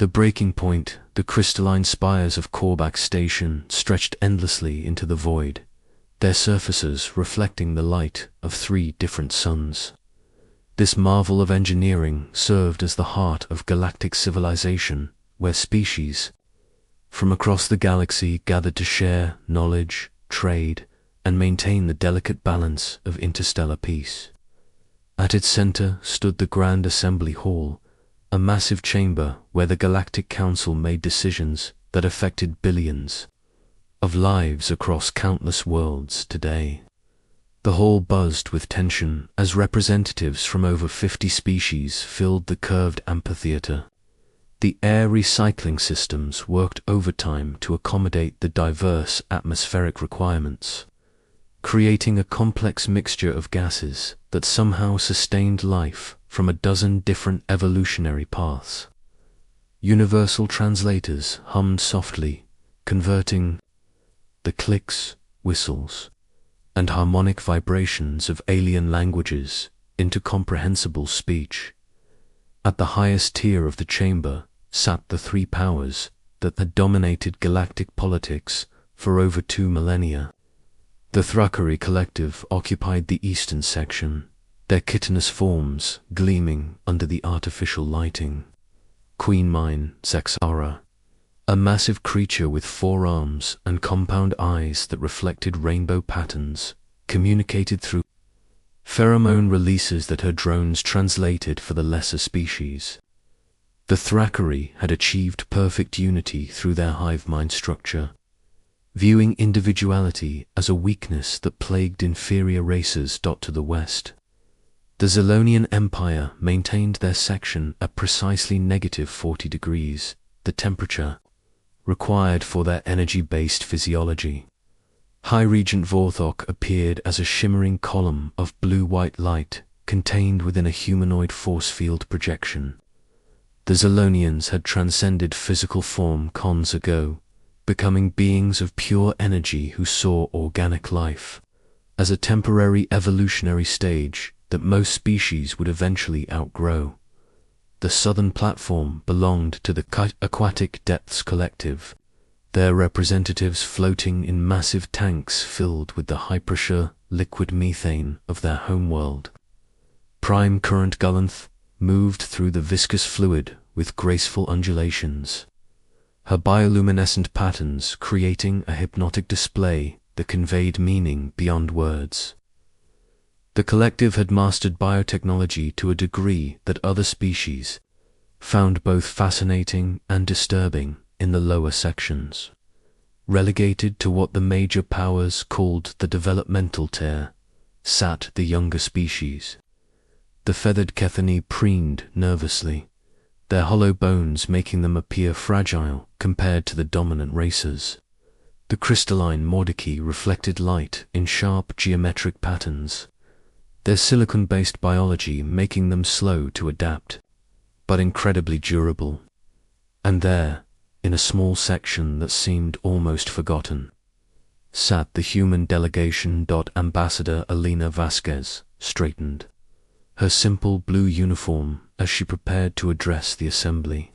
The breaking point, the crystalline spires of Korbach Station stretched endlessly into the void, their surfaces reflecting the light of 3 different suns. This marvel of engineering served as the heart of galactic civilization, where species from across the galaxy gathered to share knowledge, trade, and maintain the delicate balance of interstellar peace. At its center stood the Grand Assembly Hall, a massive chamber where the Galactic Council made decisions that affected billions of lives across countless worlds today. The hall buzzed with tension as representatives from over 50 species filled the curved amphitheater. The air recycling systems worked overtime to accommodate the diverse atmospheric requirements, creating a complex mixture of gases that somehow sustained life from a dozen different evolutionary paths. Universal translators hummed softly, converting the clicks, whistles, and harmonic vibrations of alien languages into comprehensible speech. At the highest tier of the chamber sat the 3 powers that had dominated galactic politics for over 2 millennia. The Thrakari Collective occupied the eastern section, their chitinous forms gleaming under the artificial lighting. Queen Mine Zexara, a massive creature with 4 arms and compound eyes that reflected rainbow patterns, communicated through pheromone releases that her drones translated for the lesser species. The Thrakari had achieved perfect unity through their hive mind structure, viewing individuality as a weakness that plagued inferior races. To the west, the Zilonian Empire maintained their section at precisely -40 degrees, the temperature required for their energy-based physiology. High Regent Vorthok appeared as a shimmering column of blue-white light contained within a humanoid force field projection. The Zilonians had transcended physical form cons ago, becoming beings of pure energy who saw organic life as a temporary evolutionary stage that most species would eventually outgrow. The southern platform belonged to the Aquatic Depths Collective, their representatives floating in massive tanks filled with the high-pressure liquid methane of their homeworld. Prime Current Gullanth moved through the viscous fluid with graceful undulations, her bioluminescent patterns creating a hypnotic display that conveyed meaning beyond words. The collective had mastered biotechnology to a degree that other species found both fascinating and disturbing in the lower sections. Relegated to what the major powers called the developmental tier, sat the younger species. The feathered Kethani preened nervously, their hollow bones making them appear fragile compared to the dominant races. The crystalline Mordecai reflected light in sharp geometric patterns, their silicon-based biology making them slow to adapt, but incredibly durable. And there, in a small section that seemed almost forgotten, sat the human delegation. Ambassador Alina Vasquez straightened her simple blue uniform as she prepared to address the assembly.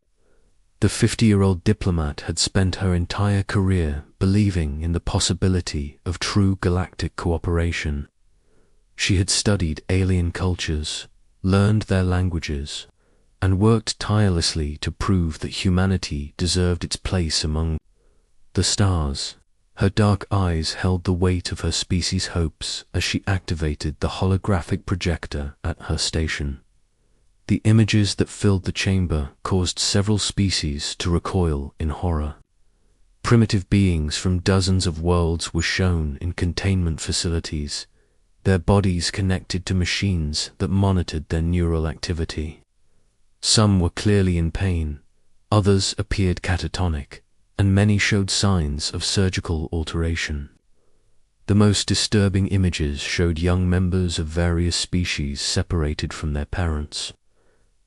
The 50-year-old diplomat had spent her entire career believing in the possibility of true galactic cooperation. She had studied alien cultures, learned their languages, and worked tirelessly to prove that humanity deserved its place among the stars. Her dark eyes held the weight of her species' hopes as she activated the holographic projector at her station. The images that filled the chamber caused several species to recoil in horror. Primitive beings from dozens of worlds were shown in containment facilities, their bodies connected to machines that monitored their neural activity. Some were clearly in pain, others appeared catatonic, and many showed signs of surgical alteration. The most disturbing images showed young members of various species separated from their parents,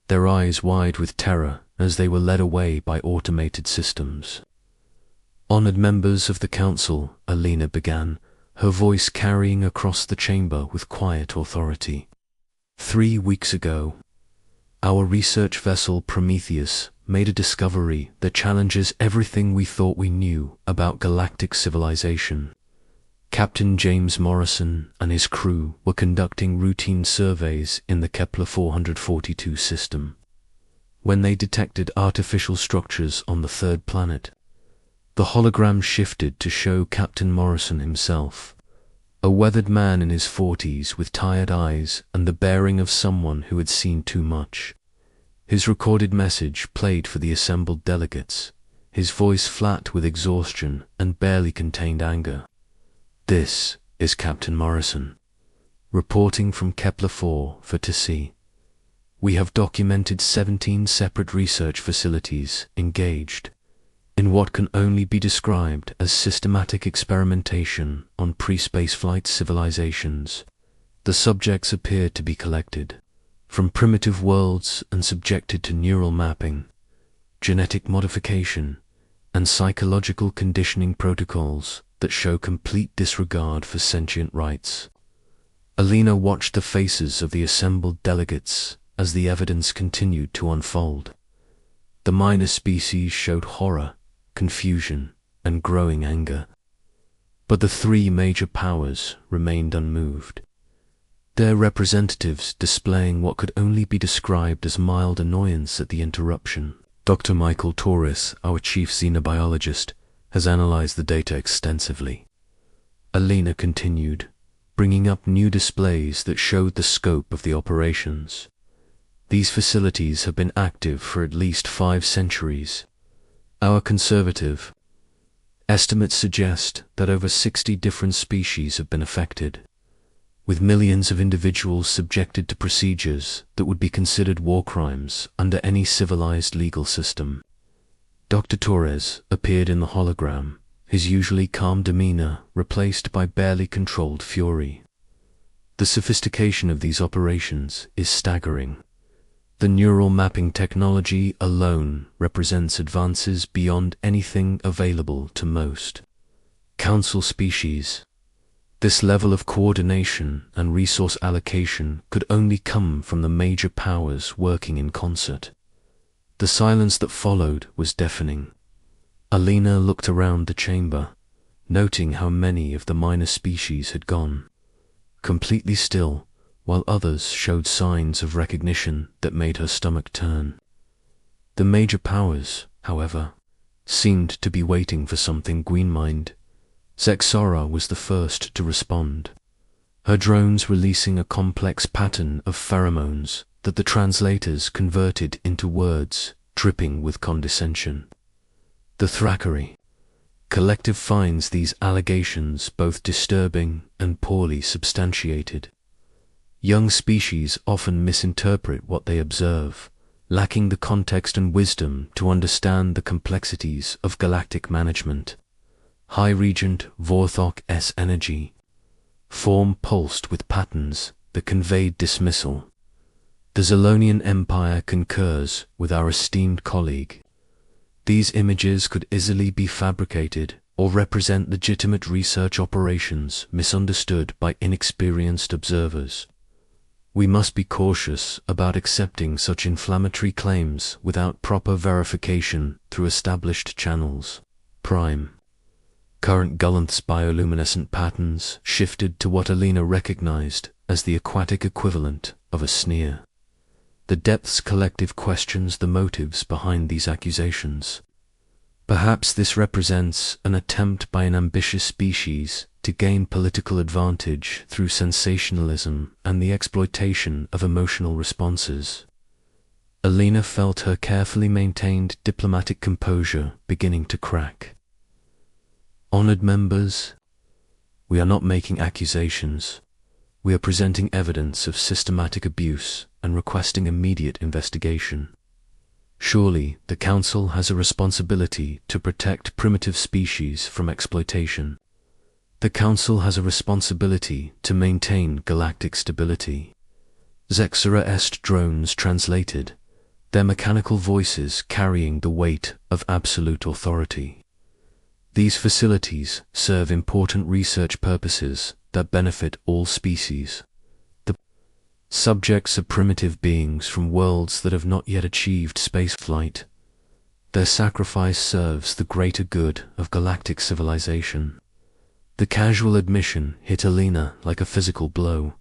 their eyes wide with terror as they were led away by automated systems. "Honored members of the Council," Alina began, her voice carrying across the chamber with quiet authority. 3 weeks ago, our research vessel Prometheus made a discovery that challenges everything we thought we knew about galactic civilization. Captain James Morrison and his crew were conducting routine surveys in the Kepler 442 system when they detected artificial structures on the third planet. The hologram shifted to show Captain Morrison himself, a weathered man in his 40s with tired eyes and the bearing of someone who had seen too much. His recorded message played for the assembled delegates, his voice flat with exhaustion and barely contained anger. "This is Captain Morrison, reporting from Kepler 4 for to see. We have documented 17 separate research facilities engaged in what can only be described as systematic experimentation on pre-spaceflight civilizations. The subjects appear to be collected from primitive worlds and subjected to neural mapping, genetic modification, and psychological conditioning protocols that show complete disregard for sentient rights." Alina watched the faces of the assembled delegates as the evidence continued to unfold. The minor species showed horror, confusion, and growing anger. But the three major powers remained unmoved, their representatives displaying what could only be described as mild annoyance at the interruption. Dr. Michael Torres, our chief xenobiologist, has analyzed the data extensively. Alina continued, bringing up new displays that showed the scope of the operations. These facilities have been active for at least 5 centuries. Our conservative estimates suggest that over 60 different species have been affected, with millions of individuals subjected to procedures that would be considered war crimes under any civilized legal system. Dr. Torres appeared in the hologram, his usually calm demeanor replaced by barely controlled fury. The sophistication of these operations is staggering. The neural mapping technology alone represents advances beyond anything available to most Council species. This level of coordination and resource allocation could only come from the major powers working in concert. The silence that followed was deafening. Alina looked around the chamber, noting how many of the minor species had gone, completely still, while others showed signs of recognition that made her stomach turn. The major powers, however, seemed to be waiting for something green-mined. Zexora was the first to respond, her drones releasing a complex pattern of pheromones that the translators converted into words dripping with condescension. The Thackeray collective finds these allegations both disturbing and poorly substantiated. Young species often misinterpret what they observe, lacking the context and wisdom to understand the complexities of galactic management. High Regent Vorthok's energy form pulsed with patterns that conveyed dismissal. The Zolonian Empire concurs with our esteemed colleague. These images could easily be fabricated or represent legitimate research operations misunderstood by inexperienced observers. We must be cautious about accepting such inflammatory claims without proper verification through established channels. Prime. Current Gullant's bioluminescent patterns shifted to what Alina recognized as the aquatic equivalent of a sneer. The Depths Collective questions the motives behind these accusations. Perhaps this represents an attempt by an ambitious species to gain political advantage through sensationalism and the exploitation of emotional responses. Alina felt her carefully maintained diplomatic composure beginning to crack. Honored members, we are not making accusations. We are presenting evidence of systematic abuse and requesting immediate investigation. Surely the Council has a responsibility to protect primitive species from exploitation. The Council has a responsibility to maintain galactic stability. Zexora-est drones translated, their mechanical voices carrying the weight of absolute authority. These facilities serve important research purposes that benefit all species. The subjects are primitive beings from worlds that have not yet achieved spaceflight, Their sacrifice serves the greater good of galactic civilization. The casual admission hit Alina like a physical blow.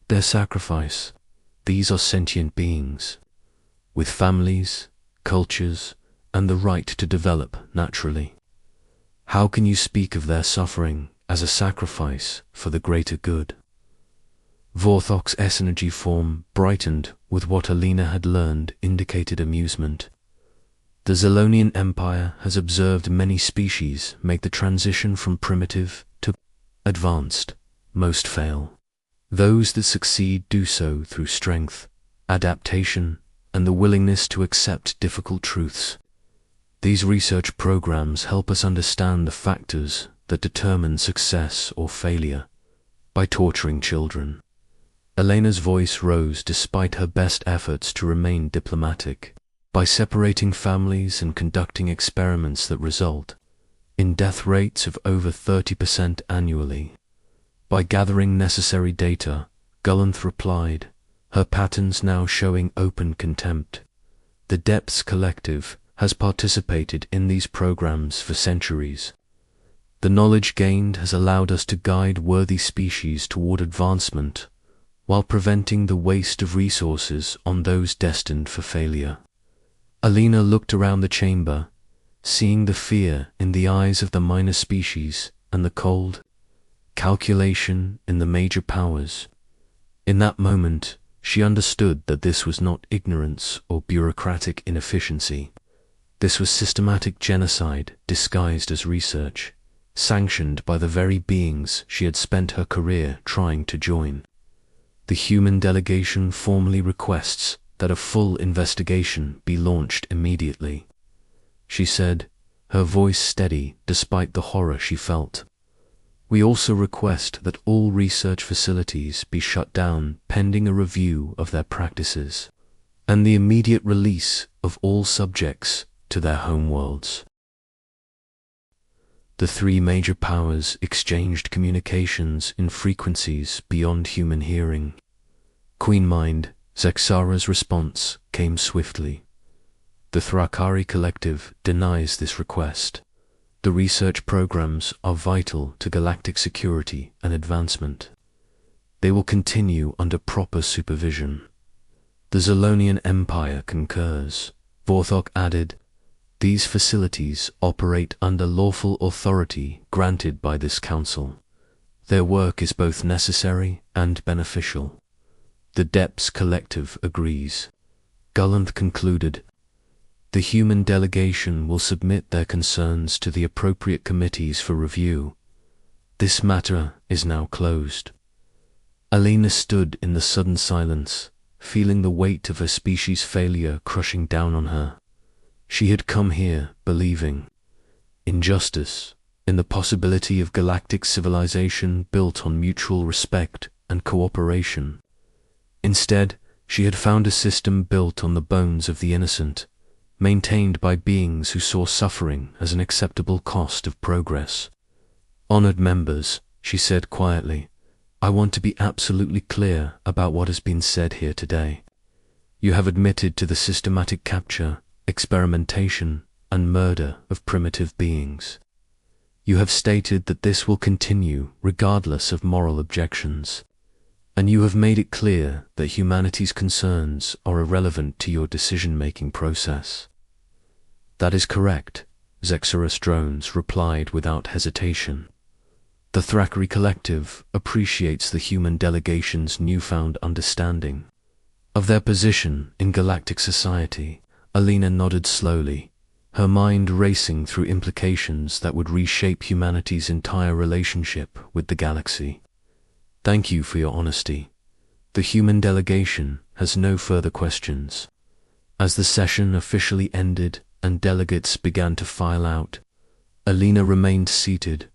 Their sacrifice. These are sentient beings, with families, cultures, and the right to develop naturally. How can you speak of their suffering as a sacrifice for the greater good? Vorthok's S-energy form brightened with what Alina had learned indicated amusement. The Zilonian Empire has observed many species make the transition from primitive to advanced. Most fail. Those that succeed do so through strength, adaptation, and the willingness to accept difficult truths. These research programs help us understand the factors that determine success or failure by torturing children. Elena's voice rose despite her best efforts to remain diplomatic. By separating families and conducting experiments that result in death rates of over 30% annually. By gathering necessary data, Gallanth replied, her patterns now showing open contempt. The Depths Collective has participated in these programs for centuries. The knowledge gained has allowed us to guide worthy species toward advancement, while preventing the waste of resources on those destined for failure. Alina looked around the chamber, seeing the fear in the eyes of the minor species and the cold calculation in the major powers. In that moment, she understood that this was not ignorance or bureaucratic inefficiency. This was systematic genocide disguised as research, sanctioned by the very beings she had spent her career trying to join. The human delegation formally requests that a full investigation be launched immediately, she said, her voice steady despite the horror she felt. We also request that all research facilities be shut down pending a review of their practices, and the immediate release of all subjects to their homeworlds. The three major powers exchanged communications in frequencies beyond human hearing. Queen Mind, Zexara's response came swiftly. The Thrakari Collective denies this request. The research programs are vital to galactic security and advancement. They will continue under proper supervision. The Zilonian Empire concurs. Vorthok added, these facilities operate under lawful authority granted by this council. Their work is both necessary and beneficial. The Depths Collective agrees. Gallanth concluded, the human delegation will submit their concerns to the appropriate committees for review. This matter is now closed. Alina stood in the sudden silence, feeling the weight of her species' failure crushing down on her. She had come here believing in justice, in the possibility of galactic civilization built on mutual respect and cooperation. Instead, she had found a system built on the bones of the innocent, maintained by beings who saw suffering as an acceptable cost of progress. Honored members, she said quietly, I want to be absolutely clear about what has been said here today. You have admitted to the systematic capture, experimentation, and murder of primitive beings. You have stated that this will continue regardless of moral objections. And you have made it clear that humanity's concerns are irrelevant to your decision-making process. That is correct, Zexarus Drones replied without hesitation. The Thrakari Collective appreciates the human delegation's newfound understanding of their position in galactic society. Alina nodded slowly, her mind racing through implications that would reshape humanity's entire relationship with the galaxy. Thank you for your honesty. The human delegation has no further questions. As the session officially ended and delegates began to file out, Alina remained seated,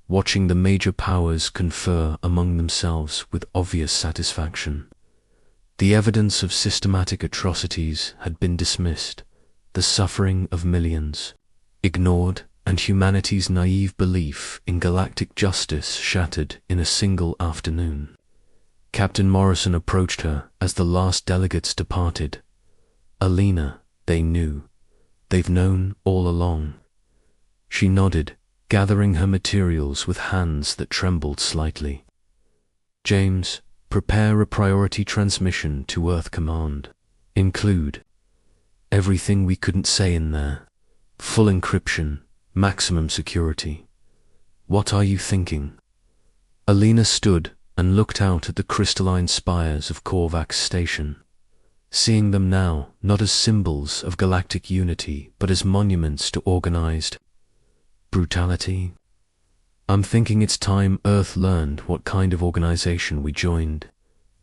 watching the major powers confer among themselves with obvious satisfaction. The evidence of systematic atrocities had been dismissed, the suffering of millions ignored, and humanity's naive belief in galactic justice shattered in a single afternoon. Captain Morrison approached her as the last delegates departed. Alina, they knew. they've known all along. She nodded, gathering her materials with hands that trembled slightly. James, prepare a priority transmission to Earth Command. Include everything we couldn't say in there. Full encryption, maximum security. What are you thinking? Alina stood and looked out at the crystalline spires of Korvax Station, seeing them now not as symbols of galactic unity but as monuments to organized brutality. I'm thinking it's time Earth learned what kind of organization we joined,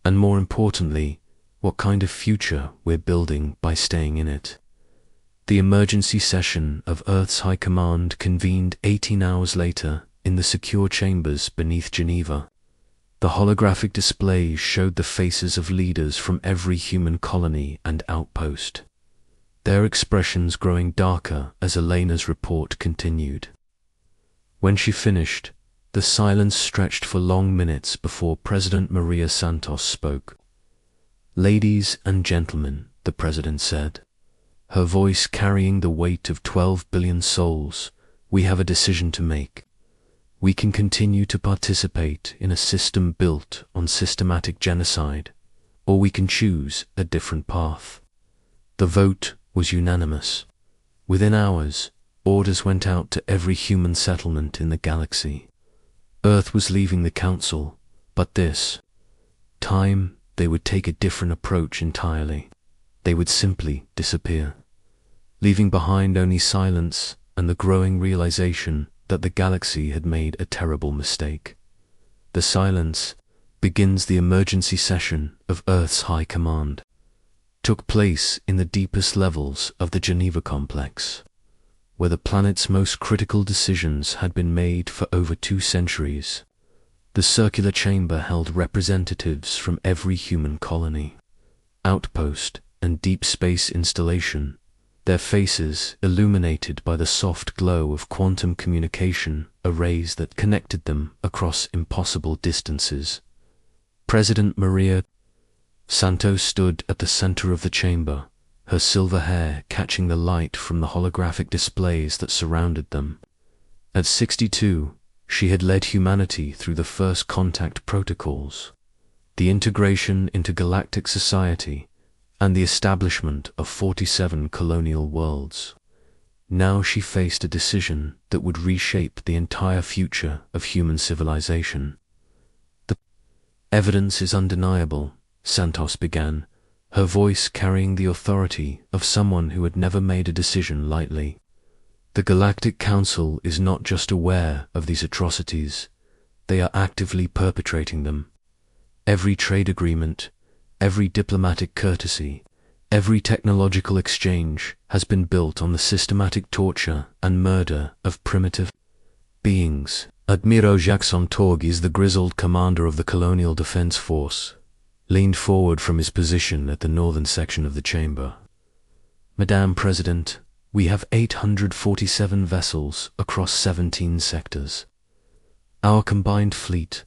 and more importantly, what kind of future we're building by staying in it. The emergency session of Earth's High Command convened 18 hours later in the secure chambers beneath Geneva. The holographic displays showed the faces of leaders from every human colony and outpost, their expressions growing darker as Elena's report continued. When she finished, the silence stretched for long minutes before President Maria Santos spoke. "Ladies and gentlemen," the president said, her voice carrying the weight of 12 billion souls, "we have a decision to make. We can continue to participate in a system built on systematic genocide, or we can choose a different path." The vote was unanimous. Within hours, orders went out to every human settlement in the galaxy. Earth was leaving the Council, but this time they would take a different approach entirely. They would simply disappear, leaving behind only silence and the growing realization that the galaxy had made a terrible mistake. The silence begins the emergency session of Earth's High Command. Took place in the deepest levels of the Geneva complex, where the planet's most critical decisions had been made for over 2 centuries. The circular chamber held representatives from every human colony, outpost, and deep space installation, their faces illuminated by the soft glow of quantum communication arrays that connected them across impossible distances. President Maria Santos stood at the center of the chamber, her silver hair catching the light from the holographic displays that surrounded them. At 62, she had led humanity through the first contact protocols, the integration into galactic society, and the establishment of 47 colonial worlds. Now she faced a decision that would reshape the entire future of human civilization. "The evidence is undeniable," Santos began, her voice carrying the authority of someone who had never made a decision lightly. "The Galactic Council is not just aware of these atrocities, they are actively perpetrating them. Every trade agreement, every diplomatic courtesy, every technological exchange has been built on the systematic torture and murder of primitive beings." Admiral Jackson Torgis, the grizzled commander of the Colonial Defense Force, leaned forward from his position at the northern section of the chamber. "Madame President, we have 847 vessels across 17 sectors. Our combined fleet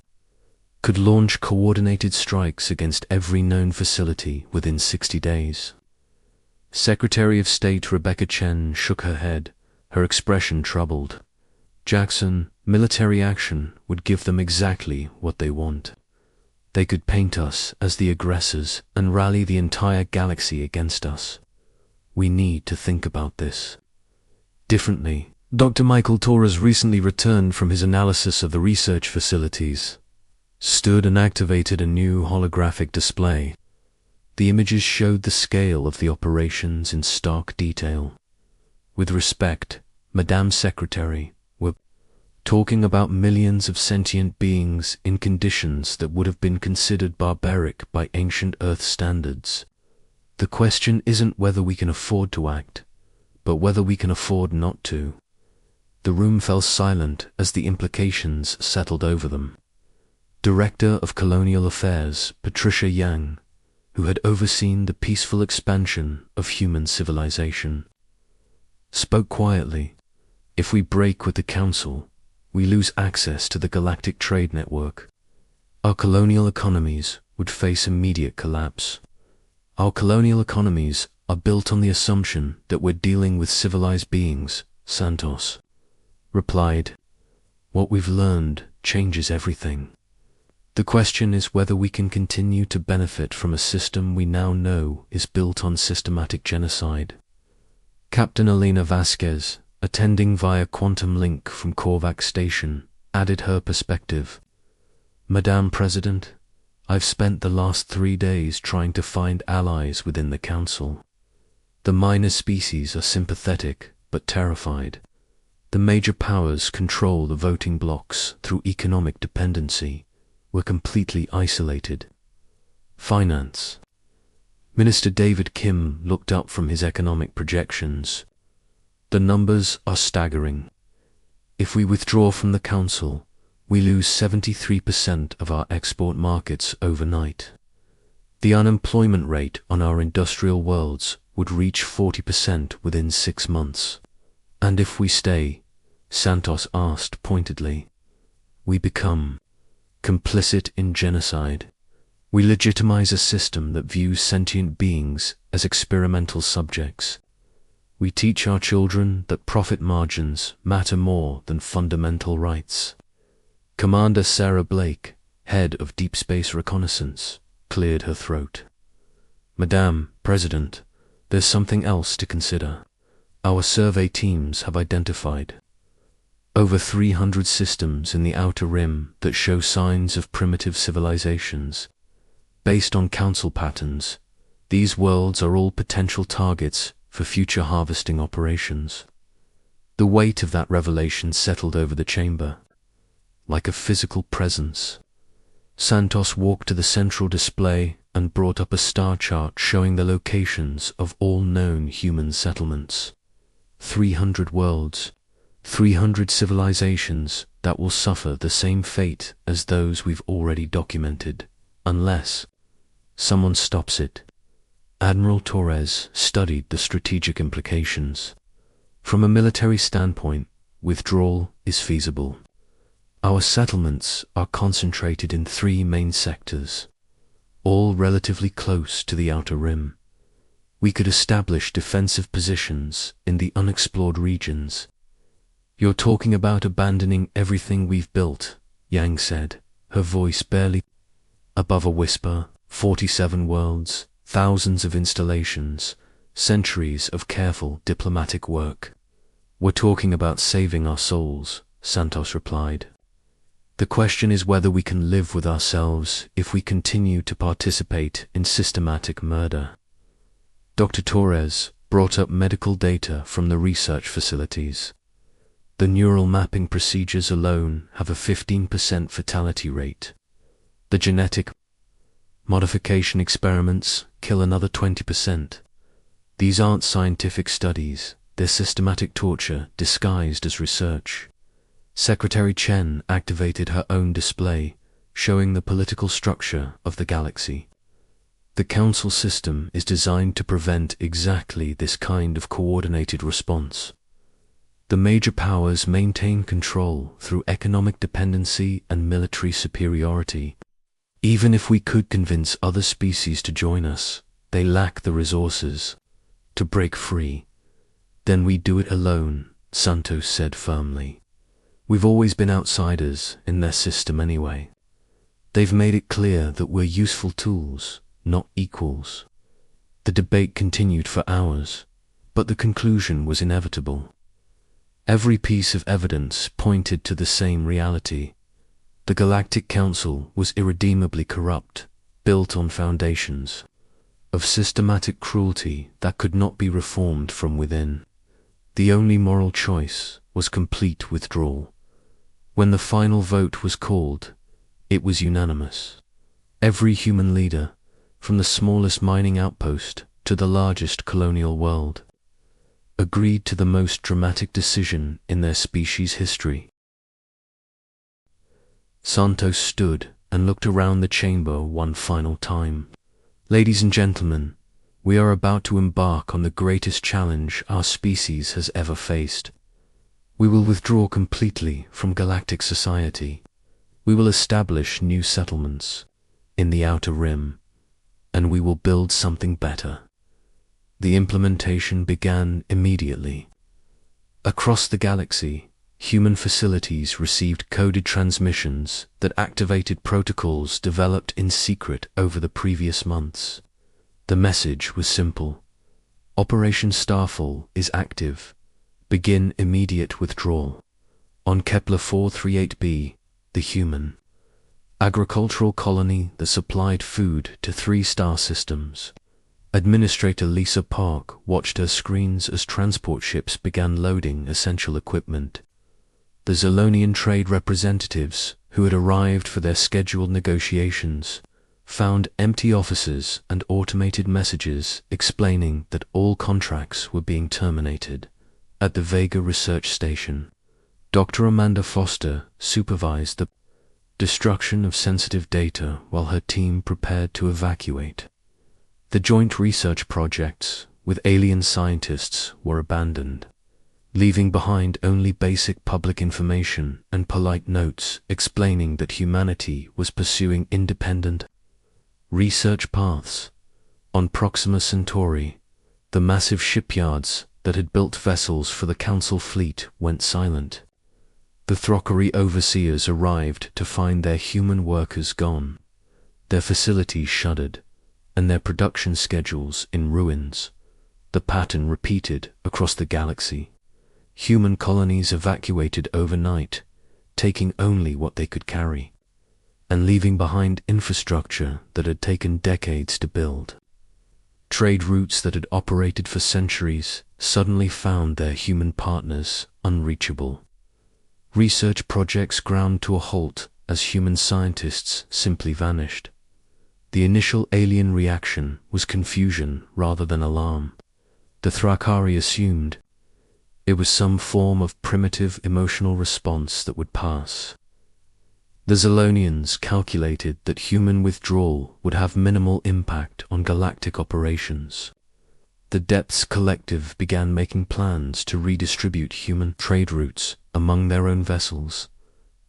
could launch coordinated strikes against every known facility within 60 days. Secretary of State Rebecca Chen shook her head, her expression troubled. "Jackson, military action would give them exactly what they want. They could paint us as the aggressors and rally the entire galaxy against us. We need to think about this differently." Dr. Michael Torres recently returned from his analysis of the research facilities, stood and activated a new holographic display. The images showed the scale of the operations in stark detail. "With respect, Madame Secretary, we're talking about millions of sentient beings in conditions that would have been considered barbaric by ancient Earth standards. The question isn't whether we can afford to act, but whether we can afford not to." The room fell silent as the implications settled over them. Director of Colonial Affairs Patricia Yang, who had overseen the peaceful expansion of human civilization, spoke quietly. "If we break with the Council, we lose access to the galactic trade network. Our colonial economies would face immediate collapse. Our colonial economies are built on the assumption that we're dealing with civilized beings, Santos replied. What we've learned changes everything. The question is whether we can continue to benefit from a system we now know is built on systematic genocide. Captain Elena Vasquez, attending via quantum link from Korvac Station, added her perspective. Madame President, I've spent the last 3 days trying to find allies within the Council. The minor species are sympathetic but terrified. The major powers control the voting blocks through economic dependency. We're completely isolated. Finance. Minister David Kim looked up from his economic projections. The numbers are staggering. If we withdraw from the Council, we lose 73% of our export markets overnight. The unemployment rate on our industrial worlds would reach 40% within 6 months. And if we stay, Santos asked pointedly, we become complicit in genocide. We legitimize a system that views sentient beings as experimental subjects. We teach our children that profit margins matter more than fundamental rights. Commander Sarah Blake, head of Deep Space Reconnaissance, cleared her throat. Madame President, there's something else to consider. Our survey teams have identified over 300 systems in the Outer Rim that show signs of primitive civilizations. Based on Council patterns, these worlds are all potential targets for future harvesting operations. The weight of that revelation settled over the chamber, like a physical presence. Santos walked to the central display and brought up a star chart showing the locations of all known human settlements. 300 worlds, 300 civilizations that will suffer the same fate as those we've already documented, unless someone stops it. Admiral Torres studied the strategic implications. From a military standpoint, withdrawal is feasible. Our settlements are concentrated in 3 main sectors, all relatively close to the Outer Rim. We could establish defensive positions in the unexplored regions. You're talking about abandoning everything we've built, Yang said, her voice barely above a whisper. 47 worlds, thousands of installations, centuries of careful diplomatic work. We're talking about saving our souls, Santos replied. The question is whether we can live with ourselves if we continue to participate in systematic murder. Dr. Torres brought up medical data from the research facilities. The neural mapping procedures alone have a 15% fatality rate. The genetic modification experiments kill another 20%. These aren't scientific studies, they're systematic torture disguised as research. Secretary Chen activated her own display, showing the political structure of the galaxy. The Council system is designed to prevent exactly this kind of coordinated response. The major powers maintain control through economic dependency and military superiority. Even if we could convince other species to join us, they lack the resources to break free. Then we do it alone, Santos said firmly. We've always been outsiders in their system anyway. They've made it clear that we're useful tools, not equals. The debate continued for hours, but the conclusion was inevitable. Every piece of evidence pointed to the same reality. The Galactic Council was irredeemably corrupt, built on foundations of systematic cruelty that could not be reformed from within. The only moral choice was complete withdrawal. When the final vote was called, it was unanimous. Every human leader, from the smallest mining outpost to the largest colonial world, agreed to the most dramatic decision in their species' history. Santos stood and looked around the chamber one final time. Ladies and gentlemen, we are about to embark on the greatest challenge our species has ever faced. We will withdraw completely from galactic society. We will establish new settlements in the Outer Rim, and we will build something better. The implementation began immediately. Across the galaxy, human facilities received coded transmissions that activated protocols developed in secret over the previous months. The message was simple. Operation Starfall is active. Begin immediate withdrawal. On Kepler 438b, the human agricultural colony that supplied food to 3 star systems. Administrator Lisa Park watched her screens as transport ships began loading essential equipment. The Zolonian trade representatives, who had arrived for their scheduled negotiations, found empty offices and automated messages explaining that all contracts were being terminated. At the Vega Research Station, Dr. Amanda Foster supervised the destruction of sensitive data while her team prepared to evacuate. The joint research projects with alien scientists were abandoned, leaving behind only basic public information and polite notes explaining that humanity was pursuing independent research paths. On Proxima Centauri, the massive shipyards that had built vessels for the Council fleet went silent. The Throckery overseers arrived to find their human workers gone, their facilities shuttered, and their production schedules in ruins. The pattern repeated across the galaxy. Human colonies evacuated overnight, taking only what they could carry, and leaving behind infrastructure that had taken decades to build. Trade routes that had operated for centuries suddenly found their human partners unreachable. Research projects ground to a halt as human scientists simply vanished. The initial alien reaction was confusion rather than alarm. The Thrakari assumed it was some form of primitive emotional response that would pass. The Zolonians calculated that human withdrawal would have minimal impact on galactic operations. The Depths Collective began making plans to redistribute human trade routes among their own vessels,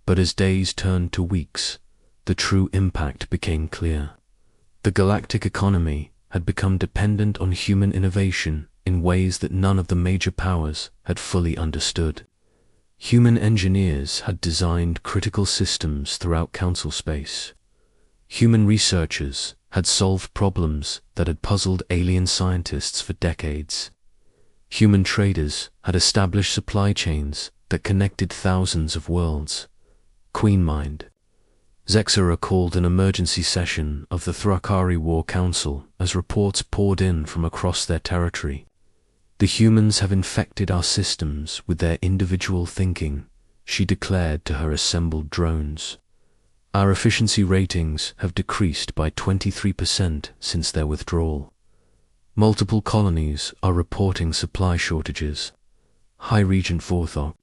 but as days turned to weeks, the true impact became clear. The galactic economy had become dependent on human innovation in ways that none of the major powers had fully understood. Human engineers had designed critical systems throughout Council space. Human researchers had solved problems that had puzzled alien scientists for decades. Human traders had established supply chains that connected thousands of worlds. Queenmind. Zexara called an emergency session of the Thrakari War Council as reports poured in from across their territory. The humans have infected our systems with their individual thinking, she declared to her assembled drones. Our efficiency ratings have decreased by 23% since their withdrawal. Multiple colonies are reporting supply shortages. High Regent Vorthok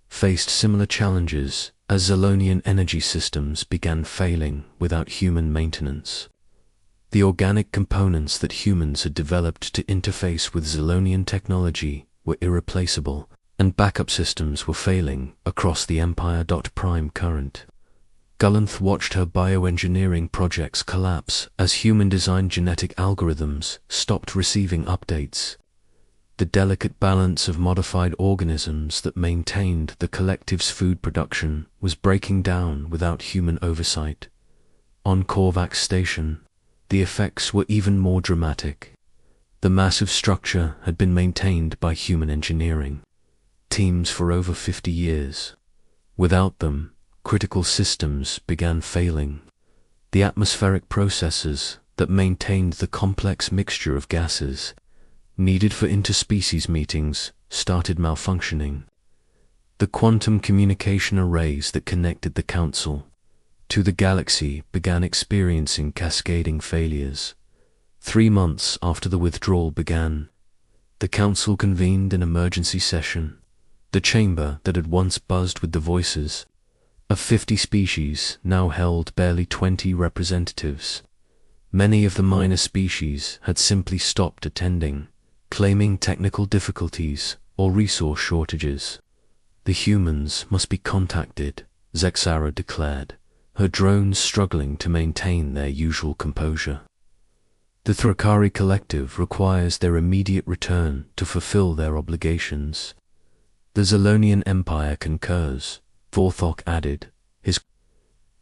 faced similar challenges as Zolonian energy systems began failing without human maintenance. The organic components that humans had developed to interface with Zolonian technology were irreplaceable, and backup systems were failing across the Empire. Prime current. Gullanth watched her bioengineering projects collapse as human-designed genetic algorithms stopped receiving updates. The delicate balance of modified organisms that maintained the collective's food production was breaking down without human oversight. On Korvax Station, the effects were even more dramatic. The massive structure had been maintained by human engineering teams for over 50 years. Without them, critical systems began failing. The atmospheric processes that maintained the complex mixture of gases needed for interspecies meetings started malfunctioning. The quantum communication arrays that connected the Council to the galaxy began experiencing cascading failures. 3 months after the withdrawal began, the Council convened an emergency session. The chamber that had once buzzed with the voices of 50 species now held barely 20 representatives. Many of the minor species had simply stopped attending, claiming technical difficulties or resource shortages. The humans must be contacted, Zexara declared, her drones struggling to maintain their usual composure. The Thrakari collective requires their immediate return to fulfill their obligations. The Zalonian Empire concurs, Vorthok added, his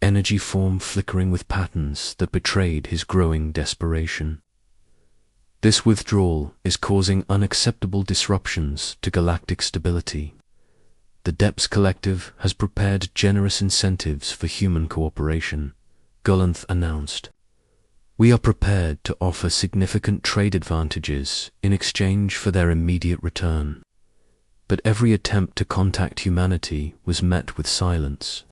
energy form flickering with patterns that betrayed his growing desperation. This withdrawal is causing unacceptable disruptions to galactic stability. The Depths Collective has prepared generous incentives for human cooperation, Gulanth announced. We are prepared to offer significant trade advantages in exchange for their immediate return. But every attempt to contact humanity was met with silence.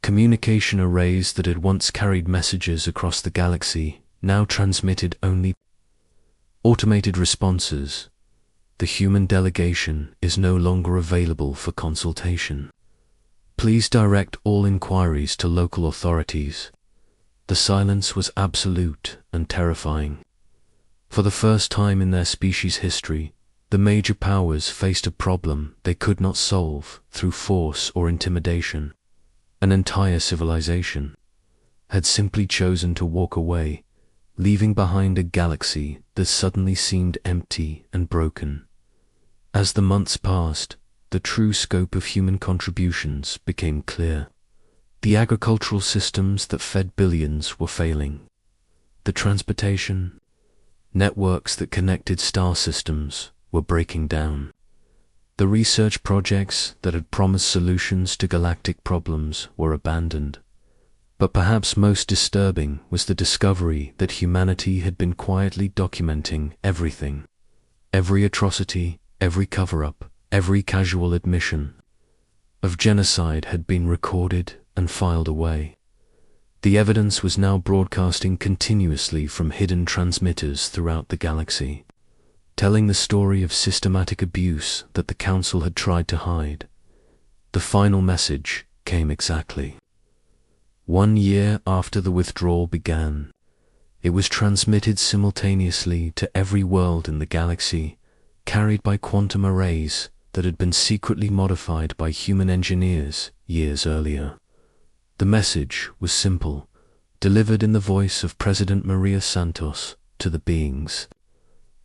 Communication arrays that had once carried messages across the galaxy now transmitted only automated responses. The human delegation is no longer available for consultation. Please direct all inquiries to local authorities. The silence was absolute and terrifying. For the first time in their species' history, the major powers faced a problem they could not solve through force or intimidation. An entire civilization had simply chosen to walk away, leaving behind a galaxy that suddenly seemed empty and broken. As the months passed, the true scope of human contributions became clear. The agricultural systems that fed billions were failing. The transportation networks that connected star systems were breaking down. The research projects that had promised solutions to galactic problems were abandoned. But perhaps most disturbing was the discovery that humanity had been quietly documenting everything. Every atrocity, every cover-up, every casual admission of genocide had been recorded and filed away. The evidence was now broadcasting continuously from hidden transmitters throughout the galaxy, telling the story of systematic abuse that the Council had tried to hide. The final message came exactly 1 year after the withdrawal began. It was transmitted simultaneously to every world in the galaxy, carried by quantum arrays that had been secretly modified by human engineers years earlier. The message was simple, delivered in the voice of President Maria Santos to the beings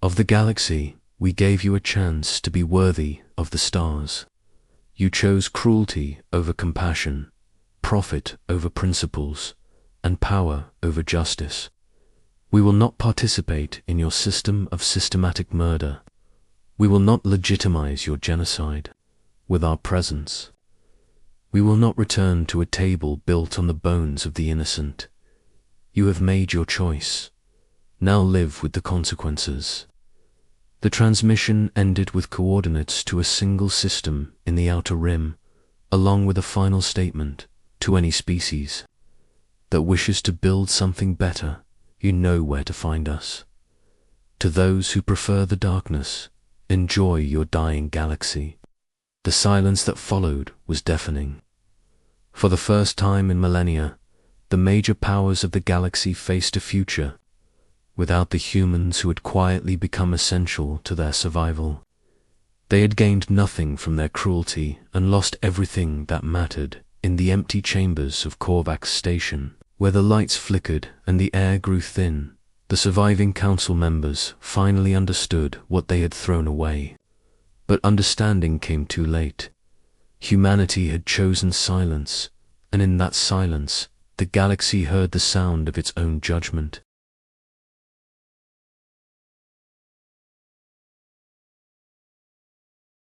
of the galaxy. We gave you a chance to be worthy of the stars. You chose cruelty over compassion, profit over principles, and power over justice. We will not participate in your system of systematic murder. We will not legitimize your genocide with our presence. We will not return to a table built on the bones of the innocent. You have made your choice. Now live with the consequences. The transmission ended with coordinates to a single system in the Outer Rim, along with a final statement to any species that wishes to build something better. You know where to find us. To those who prefer the darkness, enjoy your dying galaxy. The silence that followed was deafening. For the first time in millennia, the major powers of the galaxy faced a future without the humans who had quietly become essential to their survival. They had gained nothing from their cruelty and lost everything that mattered in the empty chambers of Korvax Station, where the lights flickered and the air grew thin. The surviving council members finally understood what they had thrown away. But understanding came too late. Humanity had chosen silence, and in that silence, the galaxy heard the sound of its own judgment.